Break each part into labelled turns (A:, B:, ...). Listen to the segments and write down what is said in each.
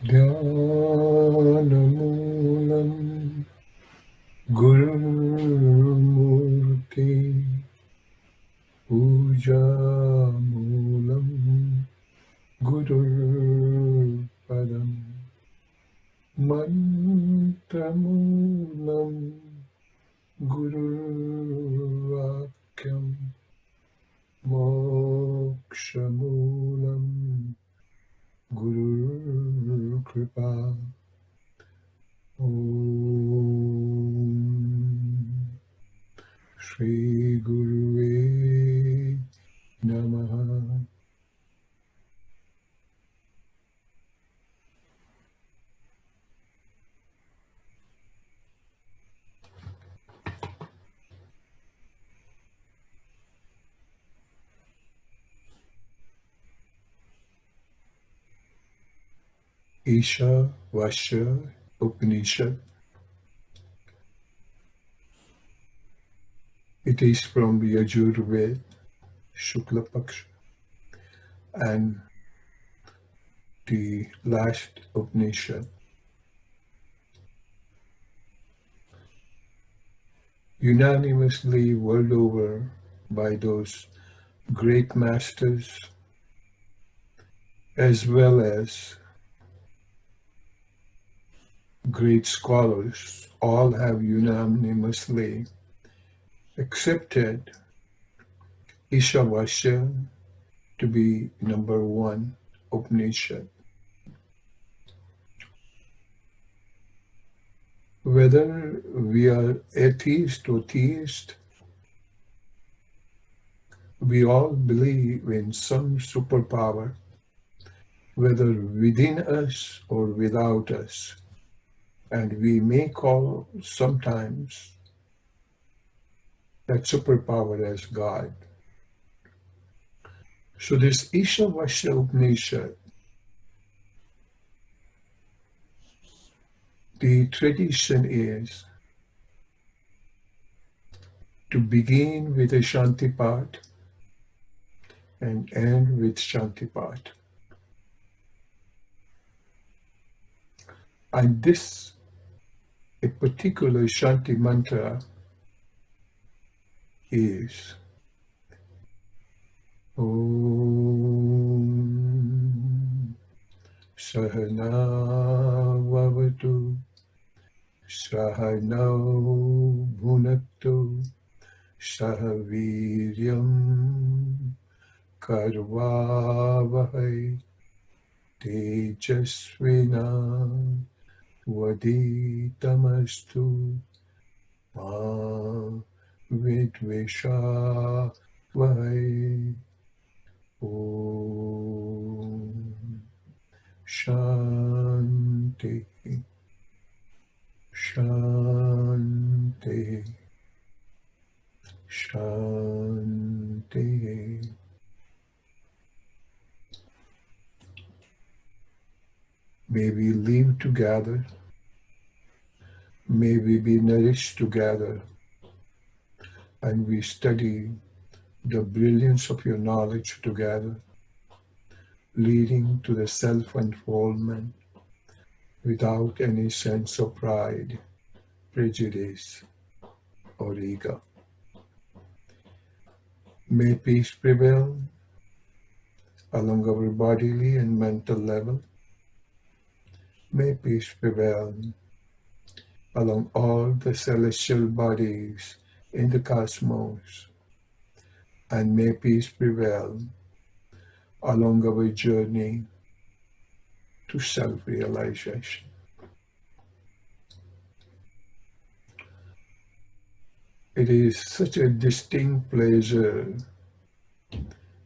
A: Dhyanamoolam Gurumurti Pujamoolam Gurur Padam Mantramoolam Gurur Vakyam Mokshamoolam Gurur Kripa Om Shri Guruve Namaha. Ishavasya Upanishad. It is from Yajurveda, Shukla Paksha, and the last Upanishad. Unanimously world over by those great masters as well as great scholars, all have unanimously accepted Ishavasya to be number one Upanishad. Whether we are atheist or theist, we all believe in some superpower, whether within us or without us. And we may call sometimes that superpower as God. So this Ishavasya Upanishad, the tradition is to begin with a Shanti part and end with Shanti part. And this, a particular Shanti Mantra is Om Sahana Vavatu Sahanau Bhunaktu Sahaviryam Karvavahai Tejasvina Vaditamastu Ma Vidvisha Vahai Om Shanti Shanti Shanti. May we live together. May we be nourished together. And we study the brilliance of your knowledge together, leading to the self-unfoldment without any sense of pride, prejudice, or ego. May peace prevail along our bodily and mental level. May peace prevail along all the celestial bodies in the cosmos. And may peace prevail along our journey to self-realization. It is such a distinct pleasure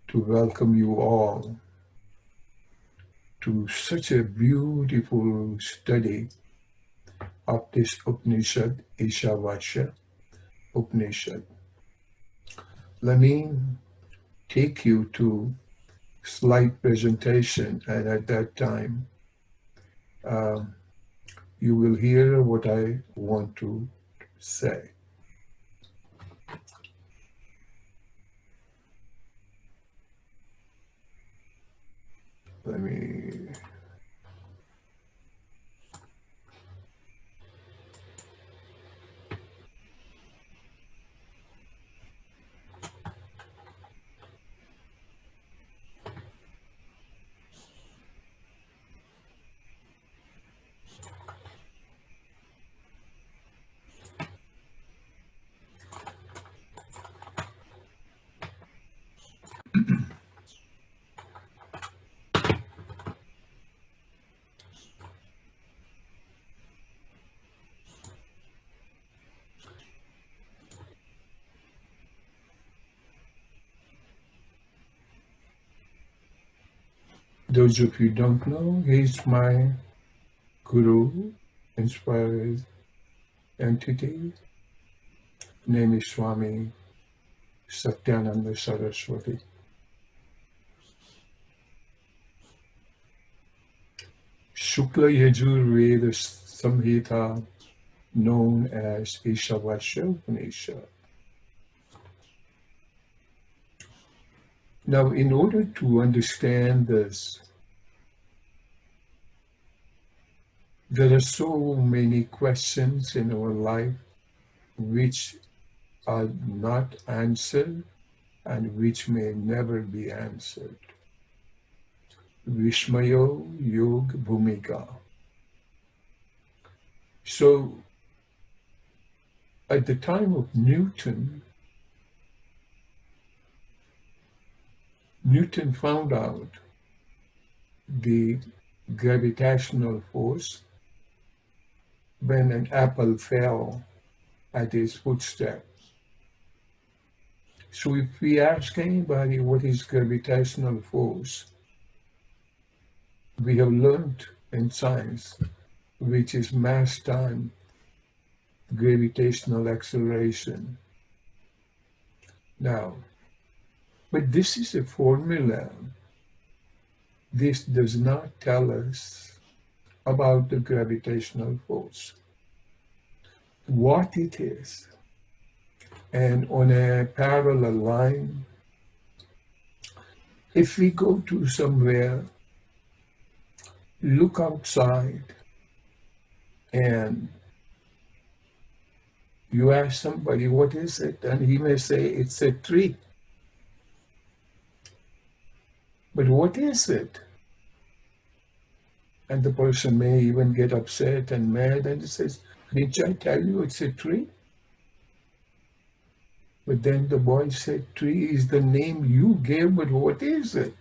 A: to welcome you all to such a beautiful study of this Upanishad, Ishavasya Upanishad. Let me take you to slide presentation, and at that time you will hear what I want to say. Let me Those of you who don't know, he's my guru, inspired entity. Name is Swami Satyananda Saraswati. Shukla Yajurveda Samhita, known as Ishavasya Upanishad. Now, in order to understand this, there are so many questions in our life which are not answered and which may never be answered. Vishmayo Yog Bhumika. So, at the time of Newton found out the gravitational force when an apple fell at his footstep. So if we ask anybody what is gravitational force, we have learned in science, which is mass time gravitational acceleration. Now, but this is a formula. This does not tell us about the gravitational force, what it is. And on a parallel line, if we go to somewhere, look outside, and you ask somebody, what is it? And he may say, it's a tree. But what is it? And the person may even get upset and mad and says, didn't I tell you it's a tree? But then the boy said, tree is the name you gave, but what is it?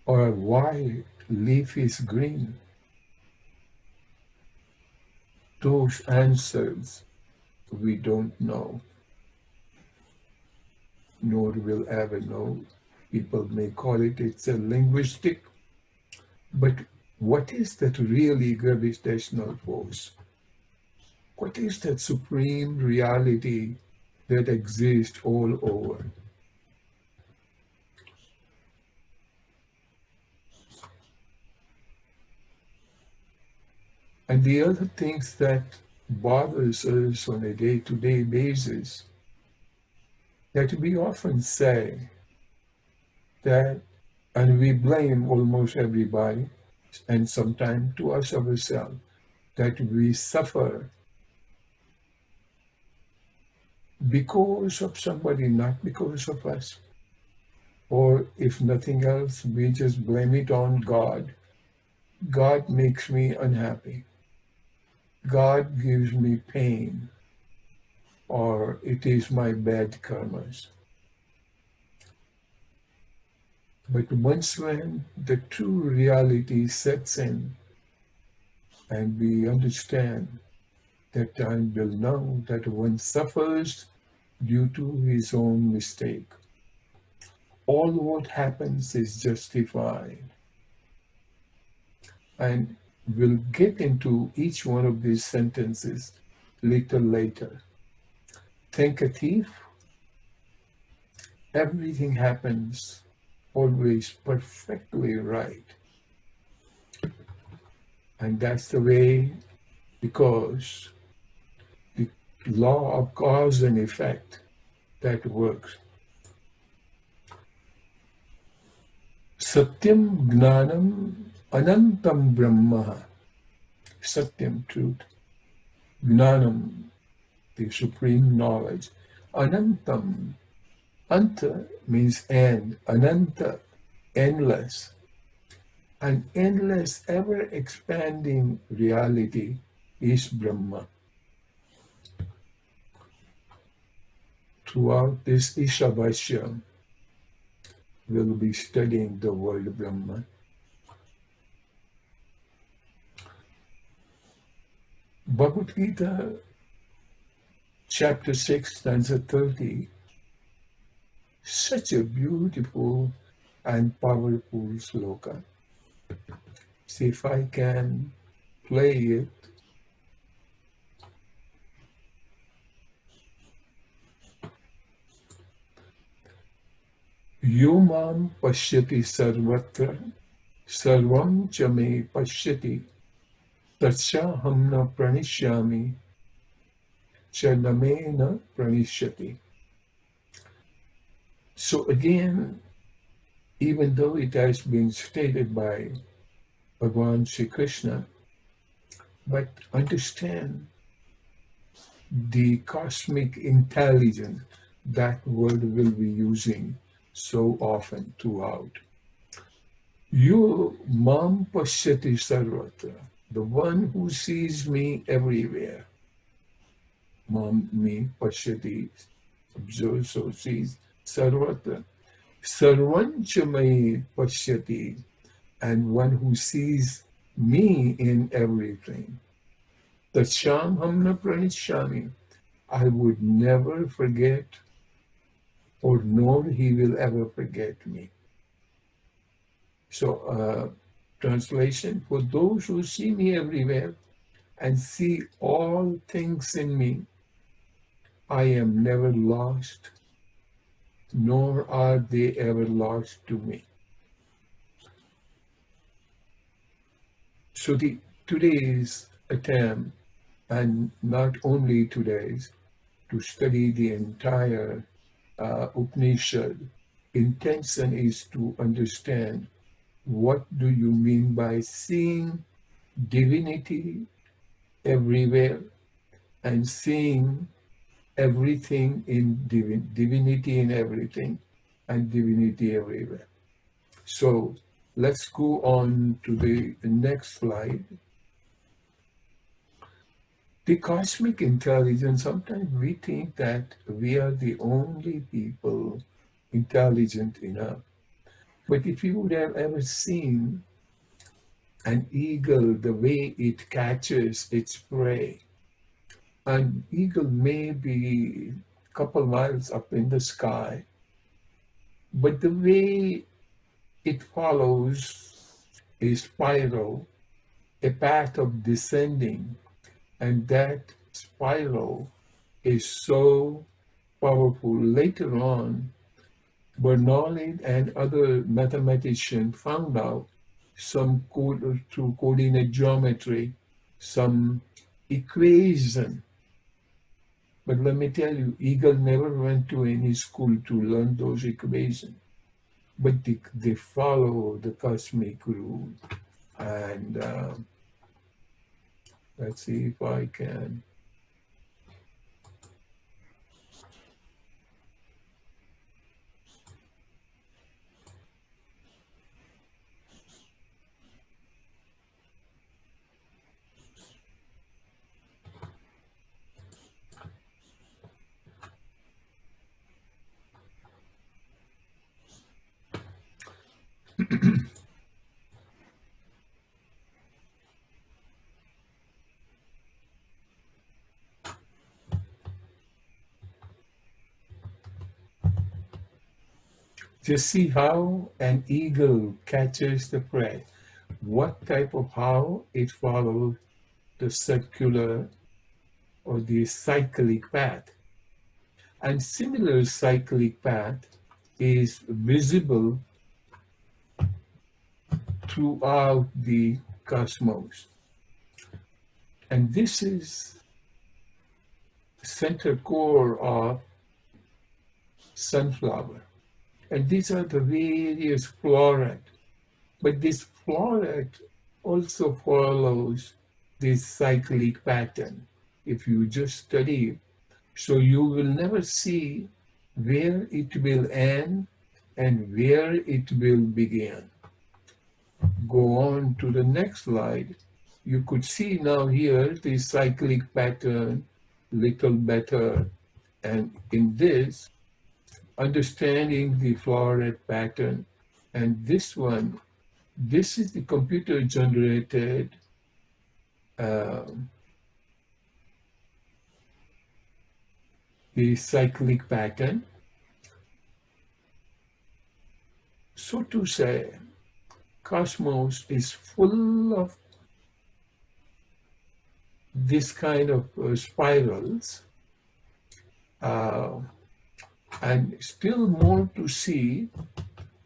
A: Or why leaf is green? Those answers we don't know, nor will ever know. People may call it, it's a linguistic, but what is that really gravitational force? What is that supreme reality that exists all over? And the other things that bothers us on a day-to-day basis, that we often say that, and we blame almost everybody, and sometimes to us ourselves, that we suffer because of somebody, not because of us. Or if nothing else, we just blame it on God. God makes me unhappy. God gives me pain. Or it is my bad karmas. But once when the true reality sets in and we understand that time will know that one suffers due to his own mistake. All what happens is justified. And we'll get into each one of these sentences little later. Think a thief, everything happens always perfectly right. And that's the way, because the law of cause and effect that works. Satyam Gnanam Anantam Brahma. Satyam, truth. Gnanam, the supreme knowledge. Anantam. Anta means end. Ananta, endless. An endless, ever expanding reality is Brahma. Throughout this Ishavasya, we'll be studying the word Brahma. Bhagavad Gita, chapter 6, stanza 30, such a beautiful and powerful sloka. See if I can play it. Yo mam pashyati sarvatra, sarvam cha me pashyati, tatsya hamna pranishyami, cha namena pranishyati. So again, even though it has been stated by Bhagavan Sri Krishna, but understand the cosmic intelligence that word will be using so often throughout. You mam pashyati sarvatra, the one who sees me everywhere. Mam me pashyati, observes, so sees sarvatra. Sarvancha me pashyati, and one who sees me in everything. Tasham hamna pranishyami, I would never forget, or nor he will ever forget me. So, translation, for those who see me everywhere and see all things in me, I am never lost, nor are they ever lost to me. So today's attempt, and not only today's, to study the entire Upanishad, intention is to understand what do you mean by seeing divinity everywhere and seeing everything in divinity in everything and divinity everywhere. So let's go on to the next slide. The cosmic intelligence, sometimes we think that we are the only people intelligent enough. But if you would have ever seen an eagle, the way it catches its prey, an eagle may be a couple miles up in the sky, but the way it follows a spiral, a path of descending, and that spiral is so powerful. Later on, Bernoulli and other mathematicians found out some code through coordinate geometry, some equation. But let me tell you, Eagle never went to any school to learn those equations. But they follow the cosmic rule. And let's see if I can. Just see how an eagle catches the prey. What type of how it follows the circular or the cyclic path. And similar cyclic path is visible throughout the cosmos. And this is the center core of sunflower. And these are the various floret. But this floret also follows this cyclic pattern. If you just study it, so you will never see where it will end and where it will begin. Go on to the next slide. You could see now here the cyclic pattern little better. And in this, understanding the floret pattern. And this one, this is the computer generated the cyclic pattern. So to say, cosmos is full of this kind of spirals, uh, and still more to see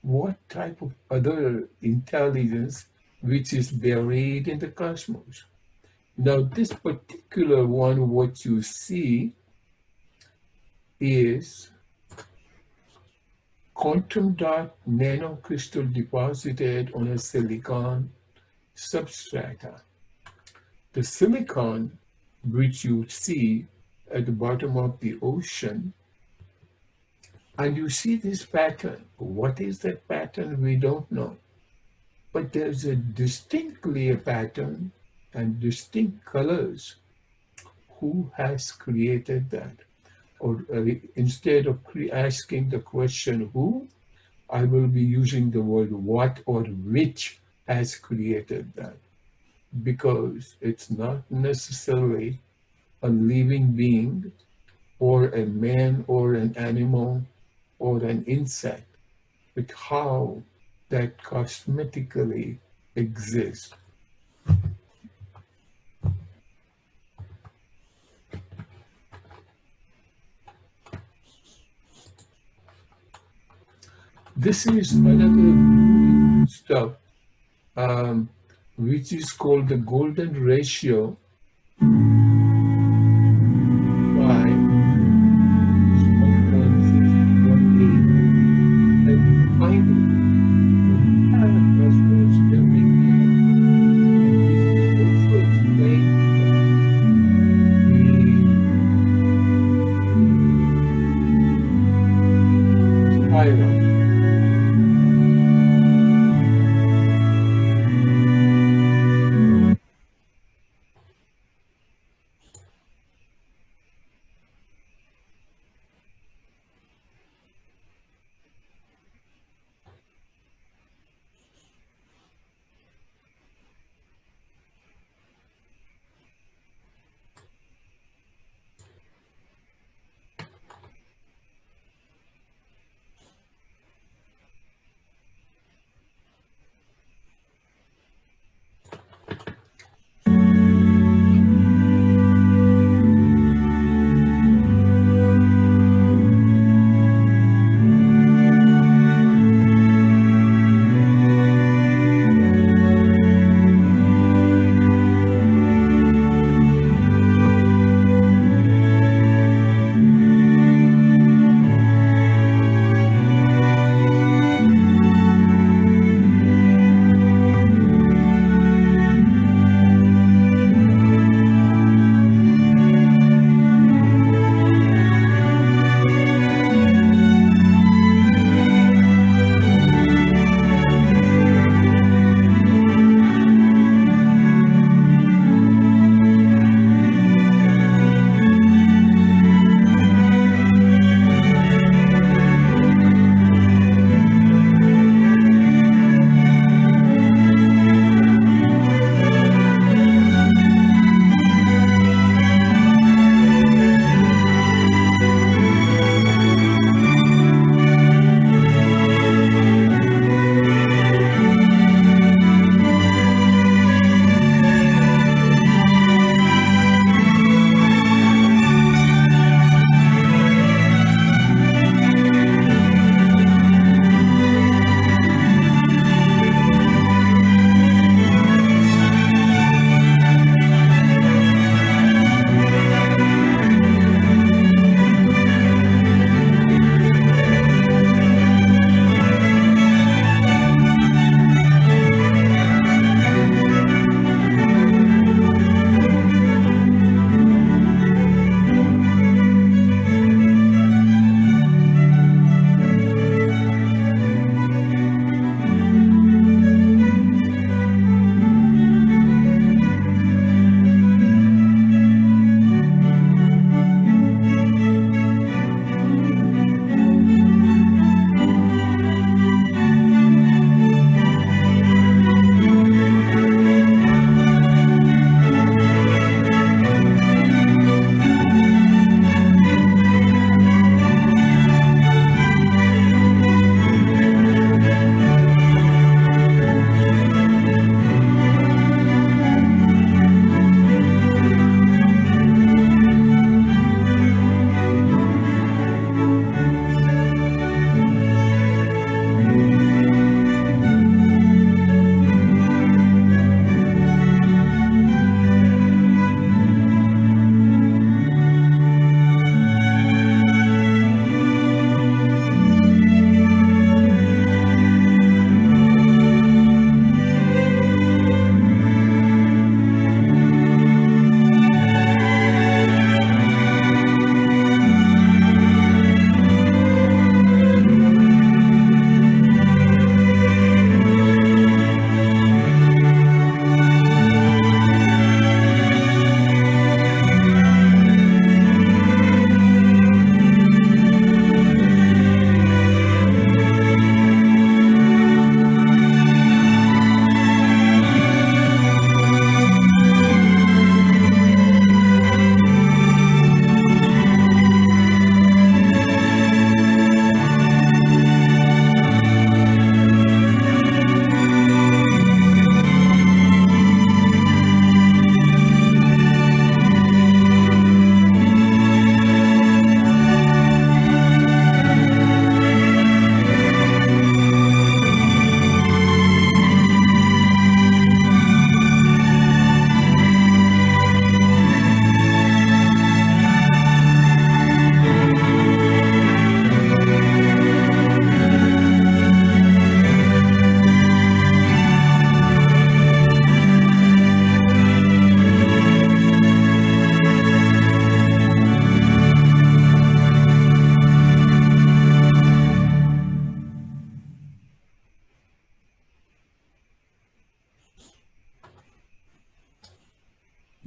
A: what type of other intelligence which is buried in the cosmos. Now, this particular one, what you see is quantum dot nanocrystal deposited on a silicon substrata. The silicon, which you see at the bottom of the ocean, and you see this pattern. What is that pattern? We don't know. But there's a distinctly a pattern and distinct colors. Who has created that? Or instead of asking the question who, I will be using the word what or which has created that. Because it's not necessarily a living being or a man or an animal or an insect, but how that cosmetically exists. This is another stuff um, which is called the golden ratio by 1.618. And finally, the entire cosmos can be made. And this will also explain the spiral.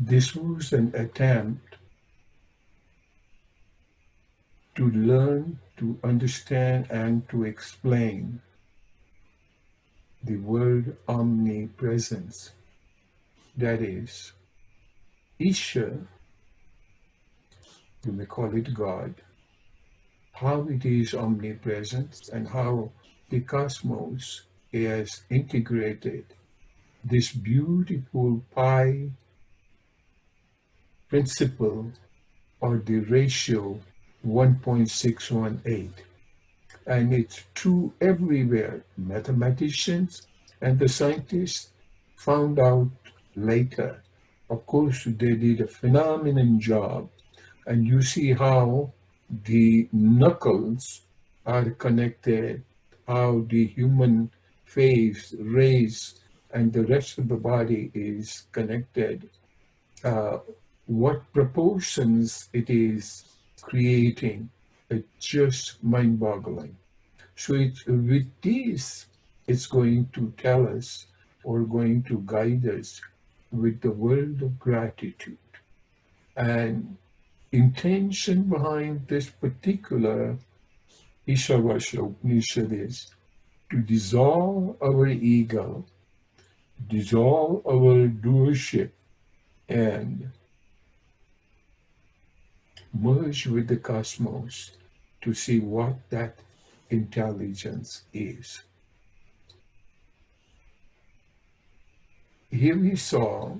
A: This was an attempt to learn, to understand, and to explain the word omnipresence. That is, Isha, you may call it God, how it is omnipresent and how the cosmos is integrated this beautiful pi principle or the ratio 1.618. And it's true everywhere. Mathematicians and the scientists found out later. Of course, they did a phenomenal job. And you see how the knuckles are connected, how the human face, race, and the rest of the body is connected. Uh, what proportions it is creating, it's just mind-boggling. So with this, it's going to tell us or going to guide us with the word of gratitude. And intention behind this particular Ishavasya Upanishad is to dissolve our ego, dissolve our doership, and merge with the cosmos to see what that intelligence is. Here we saw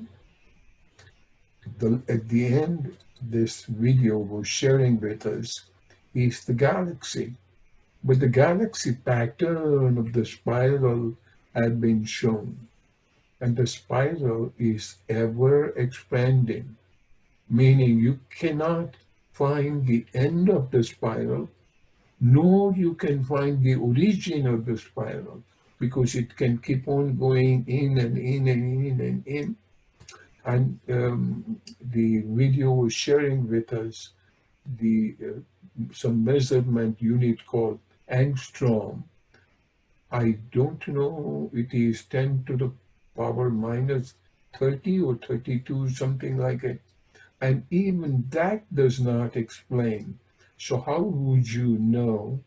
A: at the end, this video was sharing with us is the galaxy. But the galaxy pattern of the spiral had been shown. And the spiral is ever expanding, meaning you cannot find the end of the spiral, nor you can find the origin of the spiral, because it can keep on going in and in and in and in. And the video was sharing with us the some measurement unit called angstrom. I don't know, it is 10 to the power minus 30 or 32, something like it. And even that does not explain. So how would you know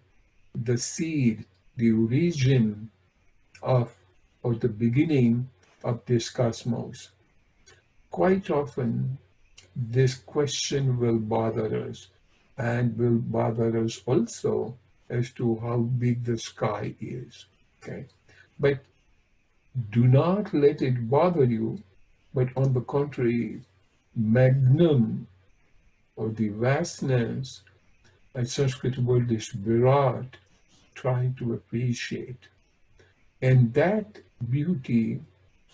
A: the seed, the origin of, or the beginning of this cosmos? Quite often, this question will bother us and will bother us also as to how big the sky is. Okay, but do not let it bother you, but on the contrary, magnum or the vastness, and Sanskrit word is virat, try to appreciate. And that beauty,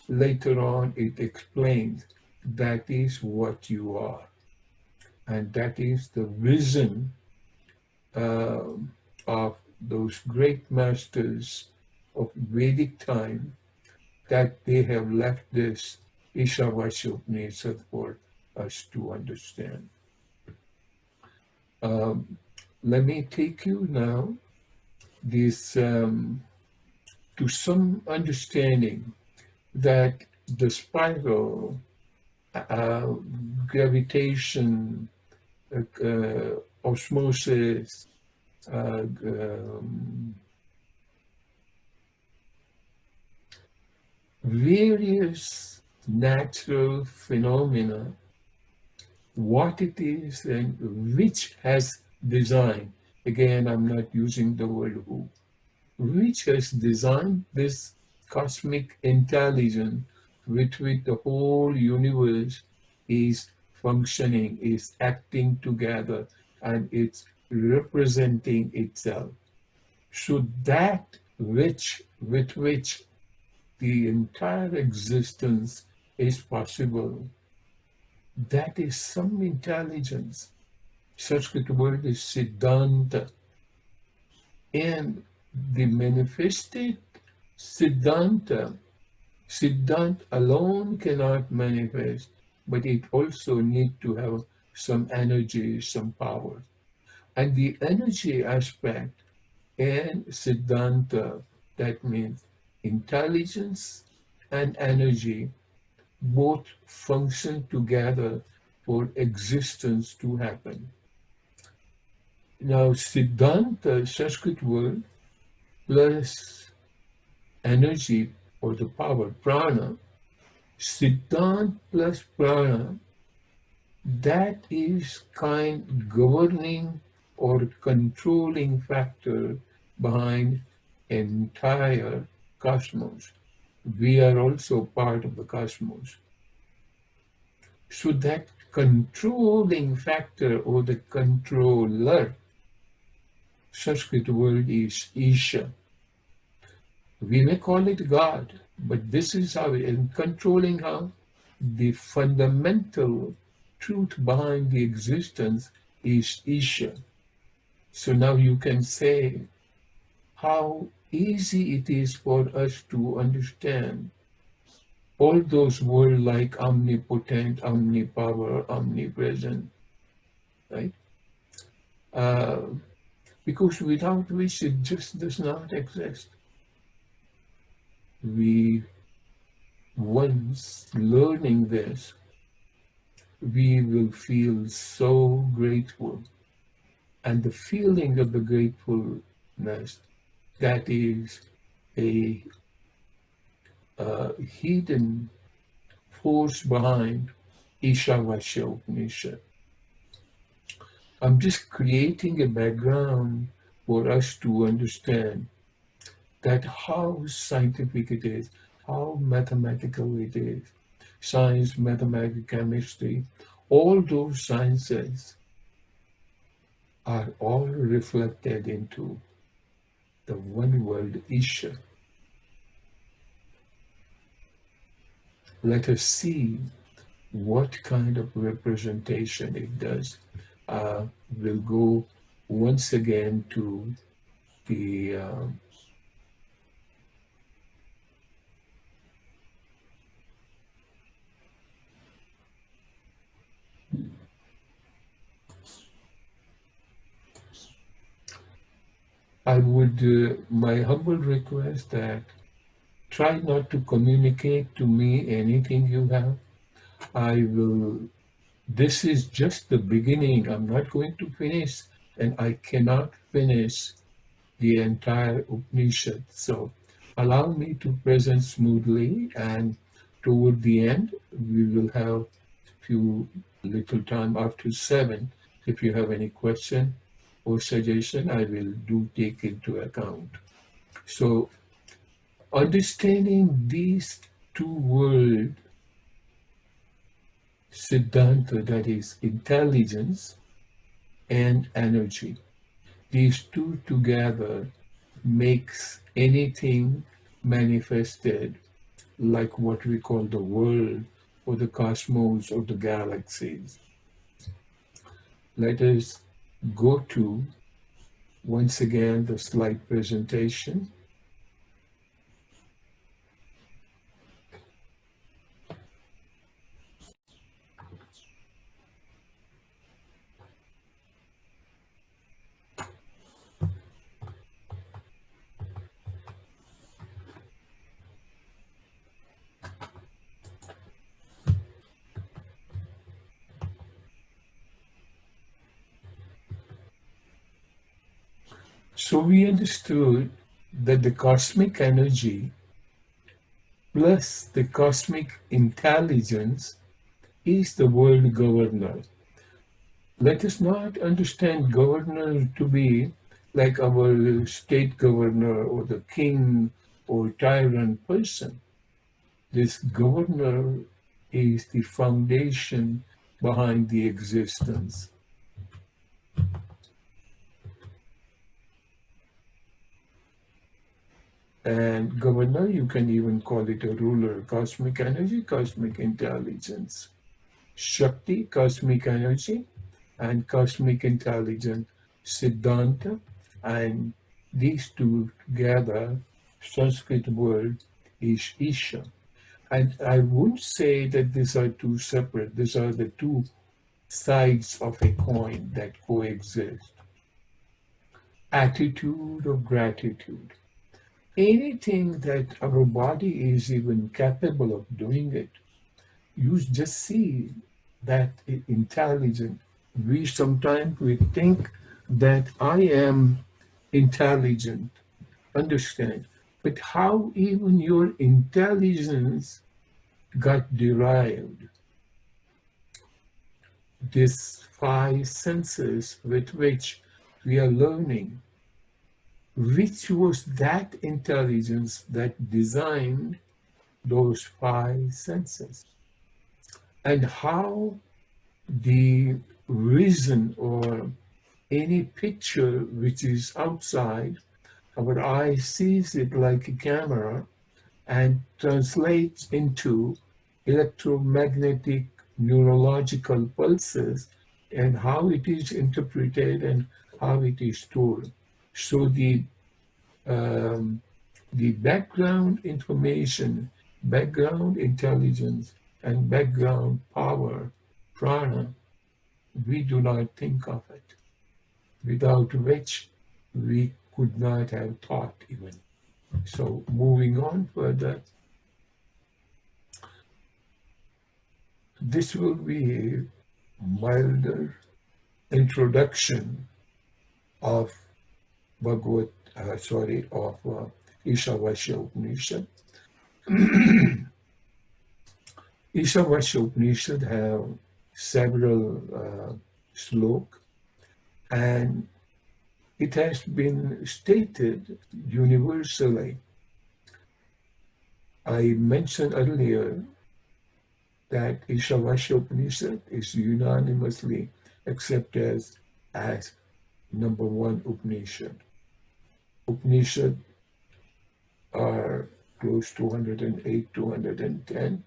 A: later on, it explains that is what you are. And that is the vision of those great masters of Vedic time, that they have left this Ishavasya Upanishad for us to understand. Let me take you now this to some understanding that the spiral, gravitation, osmosis, various natural phenomena, what it is and which has designed, again, I'm not using the word who, which has designed this cosmic intelligence with which the whole universe is functioning, is acting together, and it's representing itself. So that which with which the entire existence is possible, that is some intelligence. Sanskrit word is siddhanta. And the manifested siddhanta, siddhant alone cannot manifest, but it also needs to have some energy, some power. And the energy aspect and siddhanta, that means intelligence and energy, both function together for existence to happen. Now, Siddhanta, Sanskrit word, plus energy or the power, prana, Siddhant plus prana, that is kind governing or controlling factor behind entire cosmos. We are also part of the cosmos. So that controlling factor or the controller, Sanskrit word is Isha. We may call it God, but this is how, in controlling how the fundamental truth behind the existence is Isha. So now you can say how easy it is for us to understand all those words like omnipotent, omnipower, omnipresent, right? Uh, because without which it just does not exist. We, once learning this, we will feel so grateful. And the feeling of the gratefulness, that is a hidden force behind Ishavasya Upanishad. I'm just creating a background for us to understand that how scientific it is, how mathematical it is. Science, mathematics, chemistry, all those sciences are all reflected into the one word Isha. Let us see what kind of representation it does. We'll go once again to the I would, my humble request that try not to communicate to me anything you have. I will, this is just the beginning. I'm not going to finish, and I cannot finish the entire Upanishad. So allow me to present smoothly, and toward the end, we will have few little time after 7. If you have any question or suggestion, I will do take into account. So understanding these two words, Siddhanta, that is intelligence and energy, these two together makes anything manifested like what we call the world or the cosmos or the galaxies. Let us go to, once again, the slide presentation. So we understood that the cosmic energy plus the cosmic intelligence is the world governor. Let us not understand governor to be like our state governor or the king or tyrant person. This governor is the foundation behind the existence. And governor, you can even call it a ruler, cosmic energy, cosmic intelligence. Shakti, cosmic energy, and cosmic intelligence, Siddhanta, and these two together, Sanskrit word is Isha. And I wouldn't say that these are two separate, these are the two sides of a coin that coexist. Attitude of gratitude. Anything that our body is even capable of doing it, you just see that intelligent. We think that I am intelligent, understand, but how even your intelligence got derived, these five senses with which we are learning, which was that intelligence that designed those five senses, and how the reason or any picture which is outside, our eye sees it like a camera and translates into electromagnetic neurological pulses, and how it is interpreted and how it is stored. So um, the background information, background intelligence, and background power, prana, we do not think of it, without which we could not have thought even. So moving on further, this will be a milder introduction of Ishavasya Upanishad. Ishavasya Upanishad have several slokas, and it has been stated universally. I mentioned earlier that Ishavasya Upanishad is unanimously accepted as number one Upanishad. Upanishad are close to 108, 210,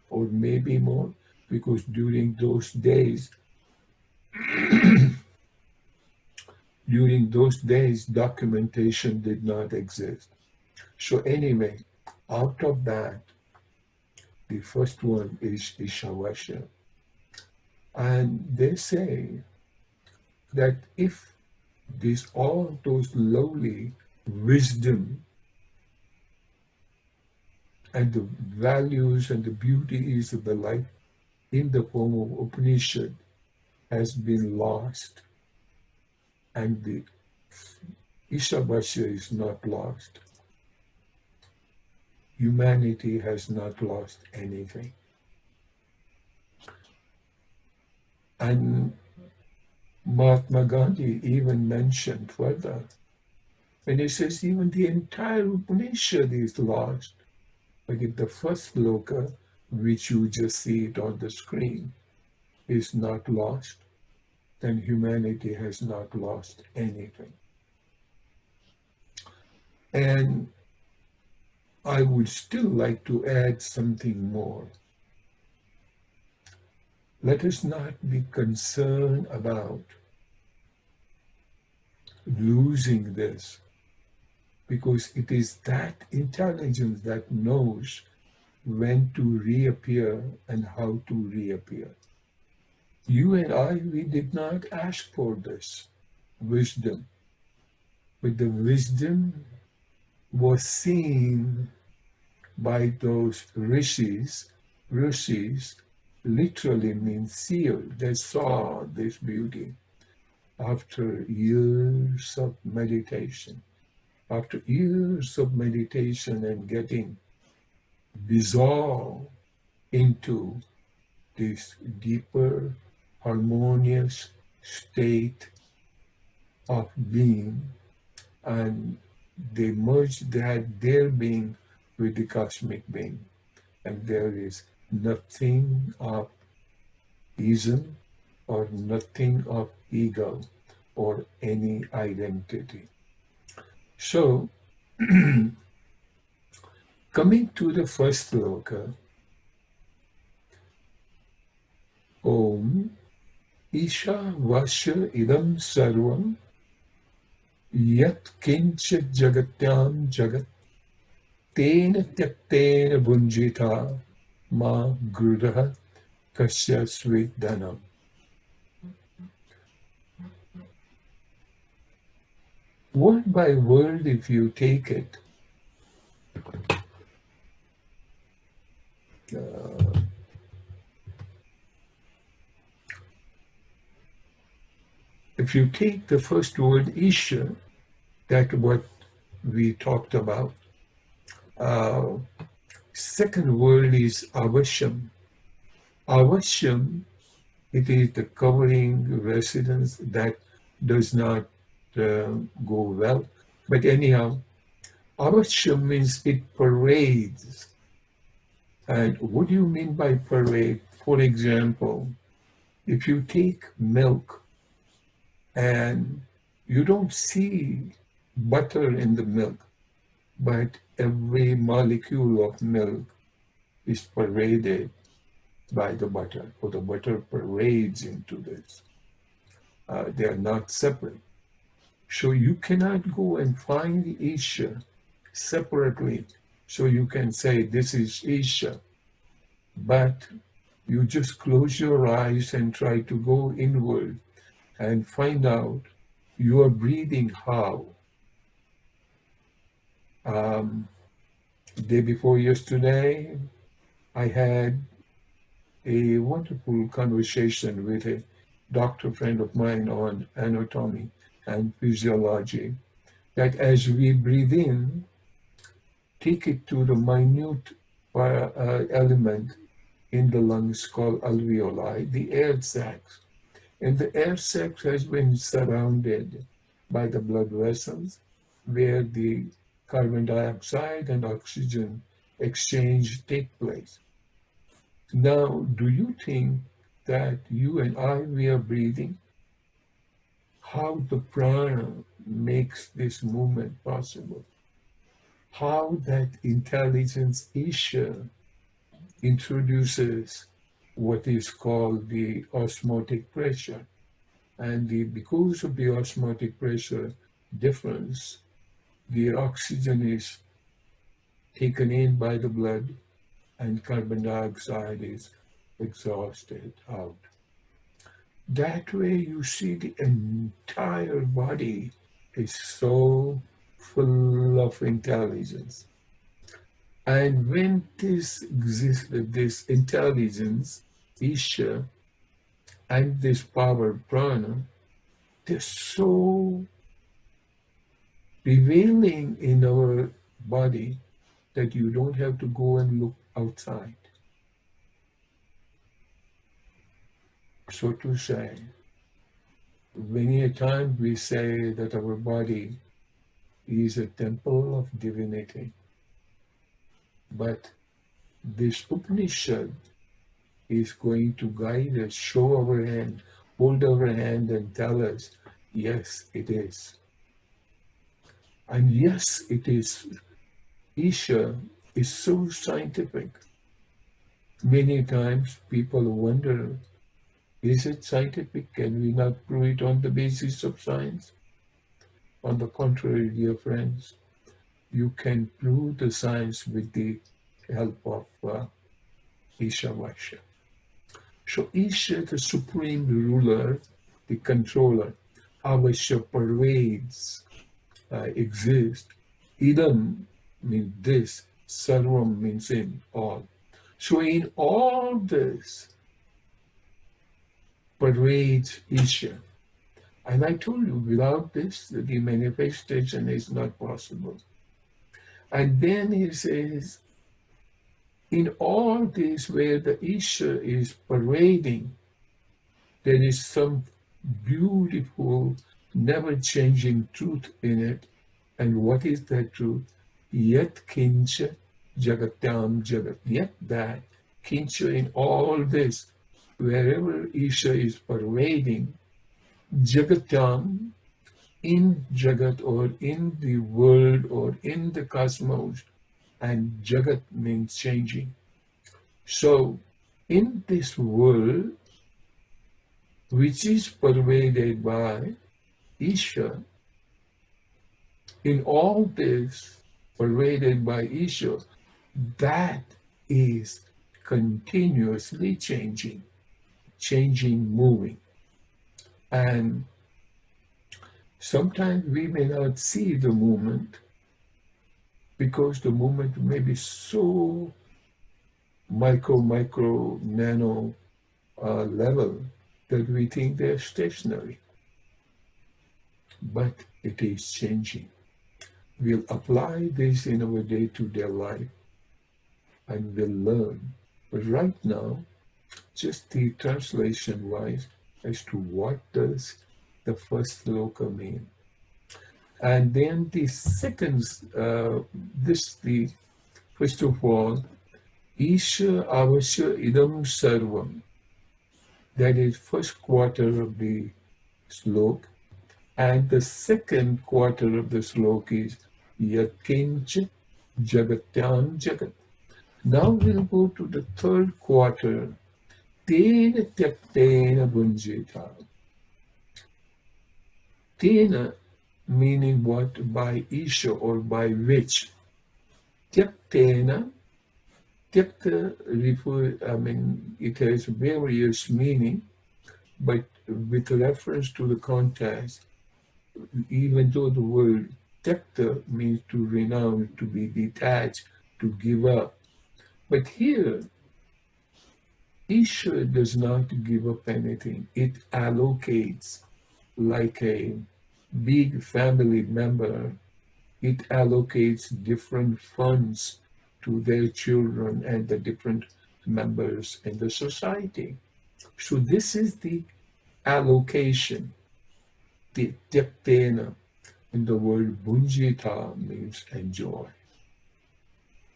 A: or maybe more, because during those days, documentation did not exist. So anyway, out of that, the first one is Ishavasya. And they say that if all those lowly wisdom and the values and the beauties of the life in the form of Upanishad has been lost, and the Ishavasya is not lost, humanity has not lost anything. And Mahatma Gandhi even mentioned further, and he says even the entire Upanishad is lost. But if the first sloka, which you just see it on the screen, is not lost, then humanity has not lost anything. And I would still like to add something more. Let us not be concerned about losing this, because it is that intelligence that knows when to reappear and how to reappear. You and I, we did not ask for this wisdom, but the wisdom was seen by those rishis. Rishis literally means sealed. They saw this beauty after years of meditation. After years of meditation and getting dissolved into this deeper, harmonious state of being, and they merged their being with the cosmic being, and there is nothing of ism or nothing of ego or any identity. So, coming to the first sloka, Om Ishavasya Idam Sarvam Yat Kinchit Jagatyam Jagat Tena Tyaktena Bunjita Ma Grudaha Kasya Svidhanam. Word by word, if you take it, If you take the first word Isha, that what we talked about, uh, second word is Avasham. Avasham, it is the covering residence that does not go well. But anyhow, Avasham means it parades. And what do you mean by parade? For example, if you take milk and you don't see butter in the milk, but every molecule of milk is paraded by the butter, or the butter parades into this. They are not separate. So you cannot go and find Isha separately. So you can say this is Isha, but you just close your eyes and try to go inward and find out you are breathing how. Day before yesterday, I had a wonderful conversation with a doctor friend of mine on anatomy and physiology, that as we breathe in, take it to the minute element in the lungs called alveoli, the air sacs. And the air sac has been surrounded by the blood vessels where the carbon dioxide and oxygen exchange take place. Now, do you think that you and I, we are breathing? How the prana makes this movement possible? How that intelligence Isha introduces what is called the osmotic pressure. And because of the osmotic pressure difference, the oxygen is taken in by the blood and carbon dioxide is exhausted out. That way you see the entire body is so full of intelligence. And when this intelligence, Isha, and this power, prana, they're so prevailing in our body that you don't have to go and look outside. So to say, many a time we say that our body is a temple of divinity. But this Upanishad is going to guide us, show our hand, hold our hand and tell us, yes, it is. And yes, it is. Isha is so scientific. Many times people wonder, is it scientific? Can we not prove it on the basis of science? On the contrary, dear friends, you can prove the science with the help of Ishavasya. So Isha, the supreme ruler, the controller, Avasya parades exist. Idam means this, Sarvam means in all. So in all this parades Isha. And I told you, without this, the manifestation is not possible. And then he says, in all this where the Isha is parading, there is some beautiful, never-changing truth in it. And what is that truth? Yet kincha jagatam jagat. Yet that kincha in all this, wherever Isha is parading, jagatam, in jagat or in the world or in the cosmos, and jagat means changing. So in this world, which is pervaded by Isha, in all this pervaded by Isha, that is continuously changing, moving. And sometimes we may not see the movement because the movement may be so nano level that we think they're stationary. but it is changing. We'll apply this in our day-to-day life and we'll learn. But right now, just the translation wise as to what does the first sloka mean. And then the second, the first of all, Ishavasya Sarvam. That is first quarter of the slok. And the second quarter of the slok is Yakinch Jagatyam Jagat. Now we'll go to the third quarter. Tena Tyaktena Bunjita. Tena meaning what? By Isha or by which. Tyaktena, Tyakta it has various meaning, but with reference to the context, even though the word Tyakta means to renounce, to be detached, to give up. But here, Isha does not give up anything. It allocates like a big family member. It allocates different funds to their children and the different members in the society. So this is the allocation, the tyaptena, and the word bunjita means enjoy.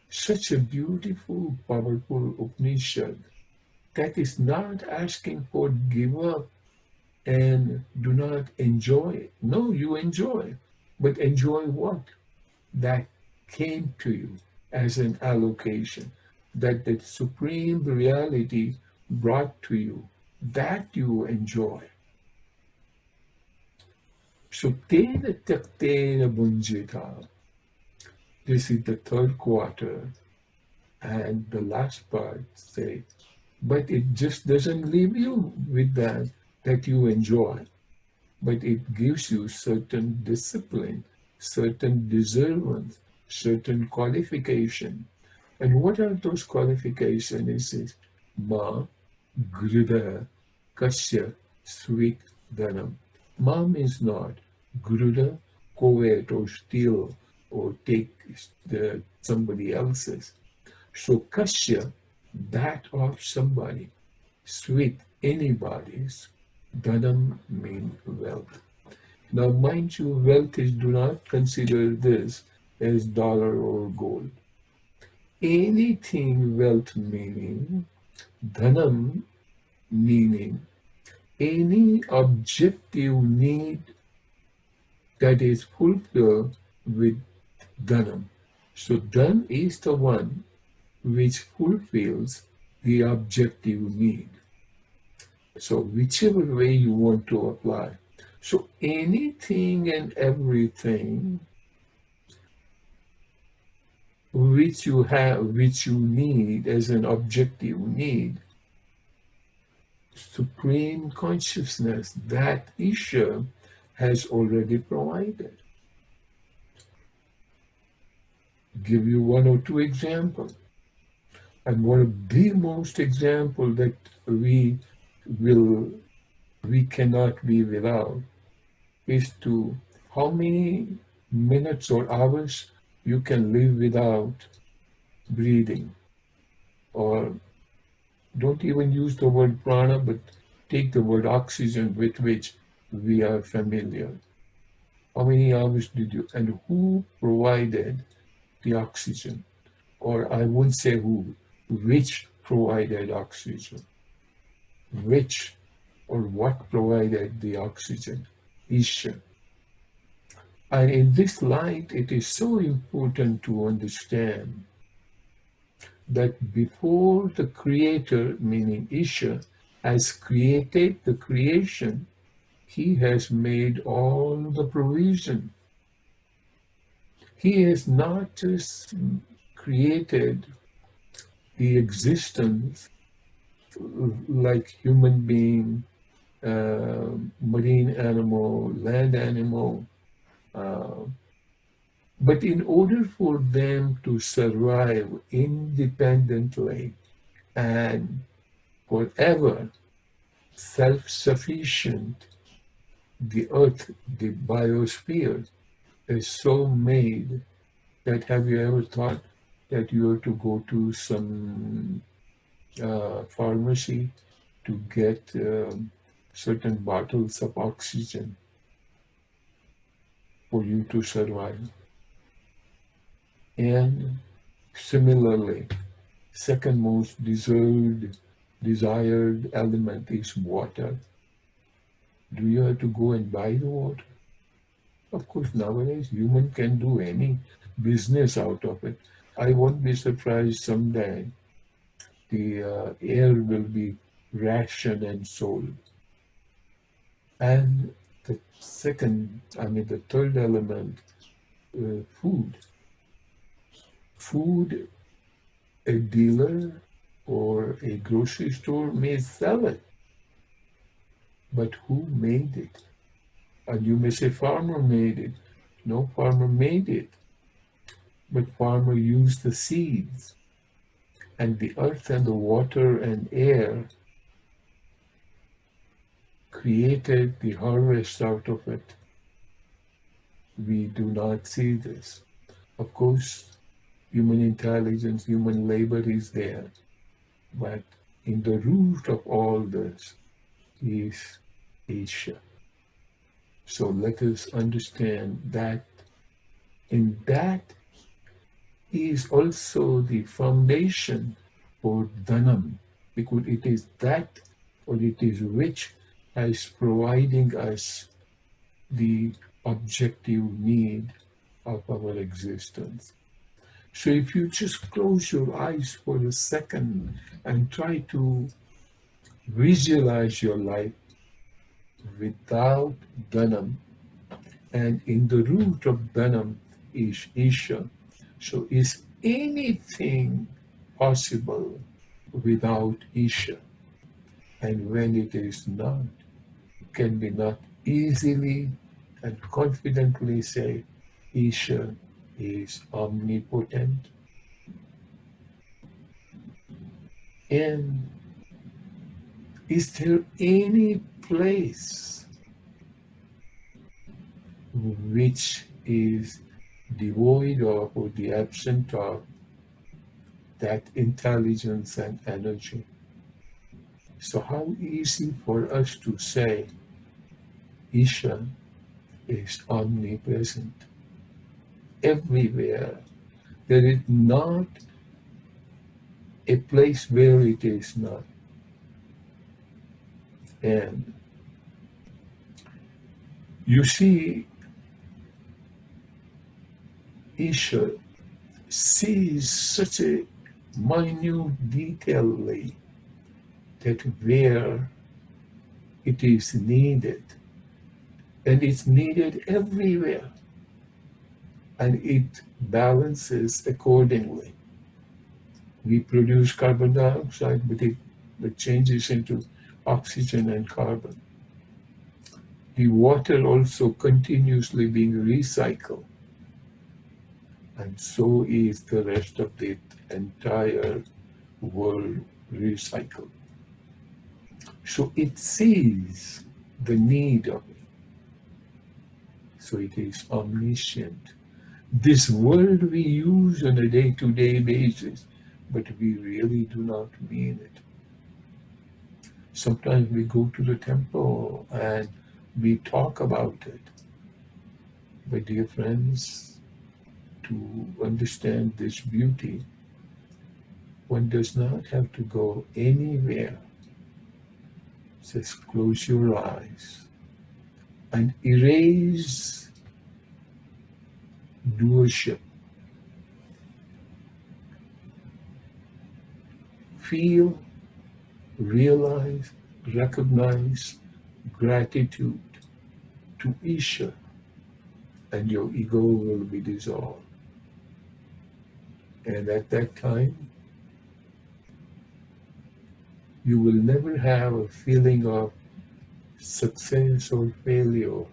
A: Such a beautiful, powerful Upanishad that is not asking for give up and do not enjoy it. No, you enjoy, but enjoy what? That came to you as an allocation, that the supreme reality brought to you, that you enjoy. So tena taktena bunjita. This is the third quarter, and the last part say, but it just doesn't leave you with that you enjoy, but it gives you certain discipline, certain deservance, certain qualification. And what are those qualifications? It says, Ma, Gruda, Kasya, Sweet, Dhanam. Ma means not. Gruda, covet or steal or take somebody else's. So Kasya, that of somebody. Sweet, anybody's. Dhanam means wealth. Now, mind you, wealth is, do not consider this as dollar or gold. Anything wealth meaning, dhanam meaning, any objective need that is fulfilled with dhanam. So dhan is the one which fulfills the objective need. So whichever way you want to apply. So anything and everything which you have, which you need as an objective need, supreme consciousness, that Isha has already provided. Give you one or two examples. And one of the most example that we cannot be without is to how many minutes or hours you can live without breathing. Or don't even use the word prana, but take the word oxygen with which we are familiar. How many hours did you, and who provided the oxygen? Or I wouldn't say who, which provided oxygen? Which or what provided the oxygen? Isha. And in this light, it is so important to understand that before the Creator, meaning Isha, has created the creation, He has made all the provision. He has not just created the existence like human being, marine animal, land animal, but in order for them to survive independently and forever self-sufficient, The earth, the biosphere, is so made that have you ever thought that you have to go to some pharmacy to get certain bottles of oxygen for you to survive? And similarly, second most desired element is water. Do you have to go and buy the water? Of course, nowadays human can do any business out of it. I won't be surprised someday the air will be rationed and sold. And the third element, food. Food, a dealer or a grocery store may sell it, but who made it? And you may say farmer made it. No, farmer made it, but farmer used the seeds, and the earth and the water and air created the harvest out of it. We do not see this. Of course, human intelligence, human labor is there, but in the root of all this is Isha. So let us understand that in that is also the foundation for Dhanam, because it is that or it is which is providing us the objective need of our existence. So if you just close your eyes for a second and try to visualize your life without Dhanam, and in the root of Dhanam is Isha. So is anything possible without Isha? And when it is not, can be not easily and confidently say, Isha is omnipotent. And is there any place which is devoid of or the absent of that intelligence and energy? So how easy for us to say Isha is omnipresent everywhere. There is not a place where it is not. And you see, Isha sees such a minute detailedly that where it is needed, and it's needed everywhere, and it balances accordingly. We produce carbon dioxide, but it changes into oxygen and carbon. The water also continuously being recycled, and so is the rest of the entire world recycled. So it sees the need of it. So it is omniscient. This word we use on a day-to-day basis, but we really do not mean it. Sometimes we go to the temple and we talk about it. But dear friends, to understand this beauty, one does not have to go anywhere. Just close your eyes and erase doership. Feel, realize, recognize gratitude to Isha, and your ego will be dissolved. And at that time, you will never have a feeling of success or failure.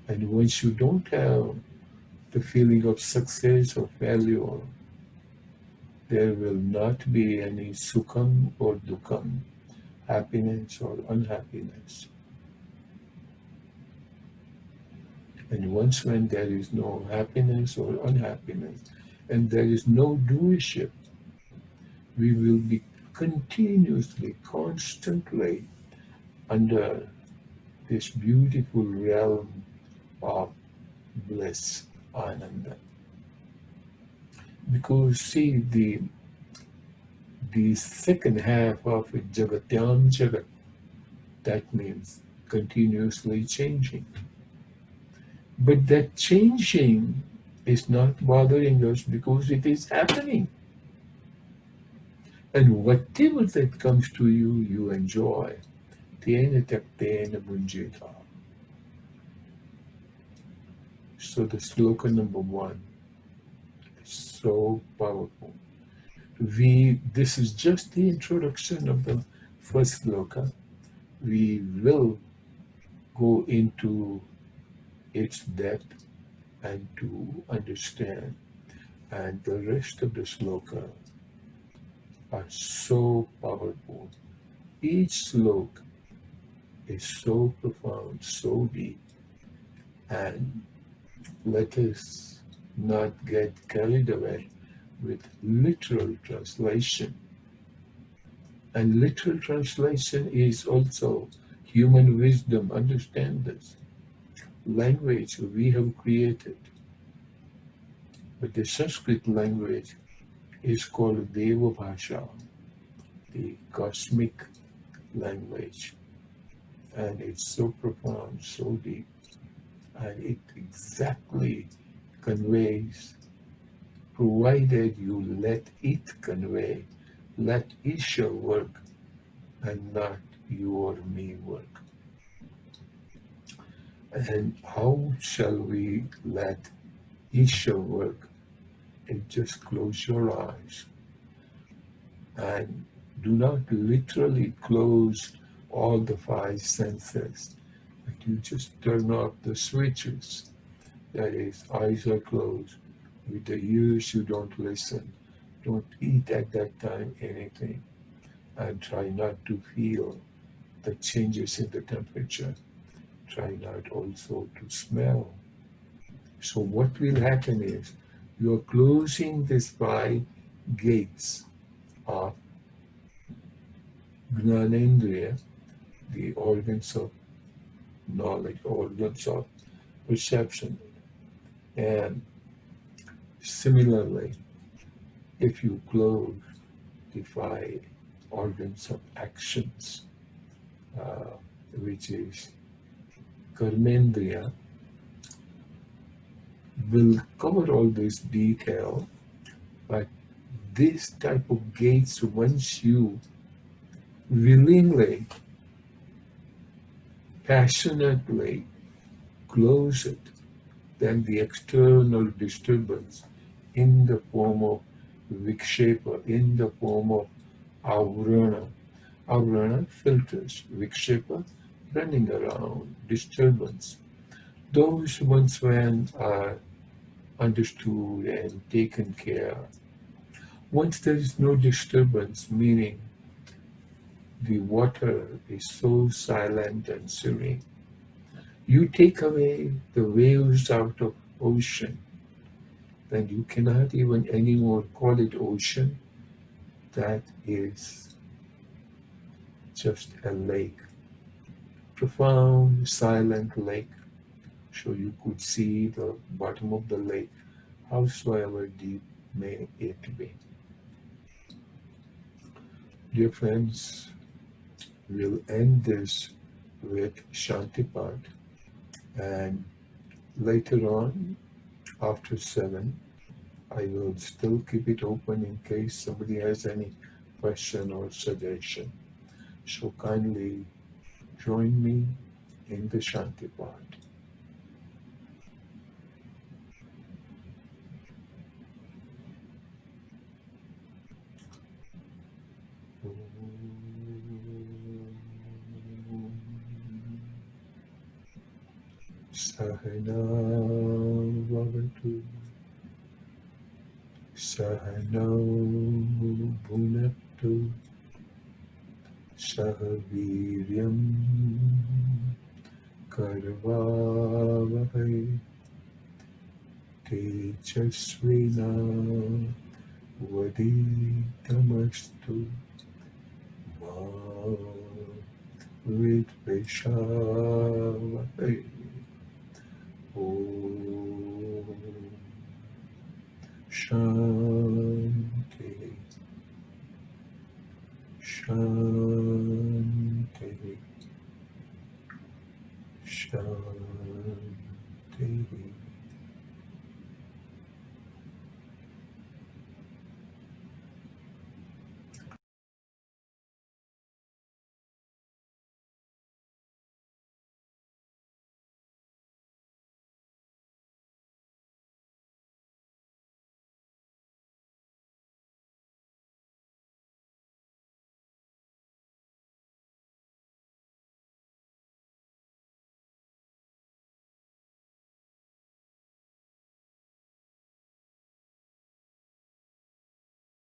A: And once you don't have the feeling of success or failure, there will not be any sukham or dukham, happiness or unhappiness. And once when there is no happiness or unhappiness, and there is no doership, we will be continuously, constantly under this beautiful realm of bliss, ananda. Because see, the second half of Jagatyam Jagat, that means continuously changing. But that changing is not bothering us because it is happening. And whatever that comes to you, you enjoy. Tena taktena bunjita. So the sloka number 1 is so powerful. This is just the introduction of the first sloka. We will go into its depth and to understand. And the rest of the sloka are so powerful. Each sloka is so profound, so deep. And let us not get carried away with literal translation. And literal translation is also human wisdom. Understand this. Language we have created, but the Sanskrit language is called Deva Bhasha, the cosmic language. And it's so profound, so deep, and it exactly conveys, provided you let it convey, let Isha work and not you or me work. And how shall we let Isha work? And just close your eyes and do not literally close all the 5 senses, but you just turn off the switches. That is, eyes are closed. With the ears, you don't listen. Don't eat at that time anything. And try not to feel the changes in the temperature. Try not also to smell. So what will happen is you are closing these 5 gates of Gnanendriya, the organs of knowledge, organs of perception. And similarly, if you close the 5 organs of actions, uh, which is Karmendriya, will cover all this detail, but this type of gates, once you willingly, passionately close it, then the external disturbance in the form of vikshepa, in the form of avrana. Avrana filters, vikshepa running around, disturbance. Those ones when are understood and taken care of. Once there is no disturbance, meaning the water is so silent and serene, you take away the waves out of ocean, then you cannot even anymore call it ocean. That is just a lake, profound, silent lake. So you could see the bottom of the lake, howsoever deep may it be. Dear friends, we'll end this with Shanti part, and later on, after 7, I will still keep it open in case somebody has any question or suggestion. So kindly join me in the Shanti part. Sahana Bhavatu Sahano Bhunaktu Sahaviryam Karvavahai Tejasvina Vaditamastu Ma Vidveshavahai. Om Shanti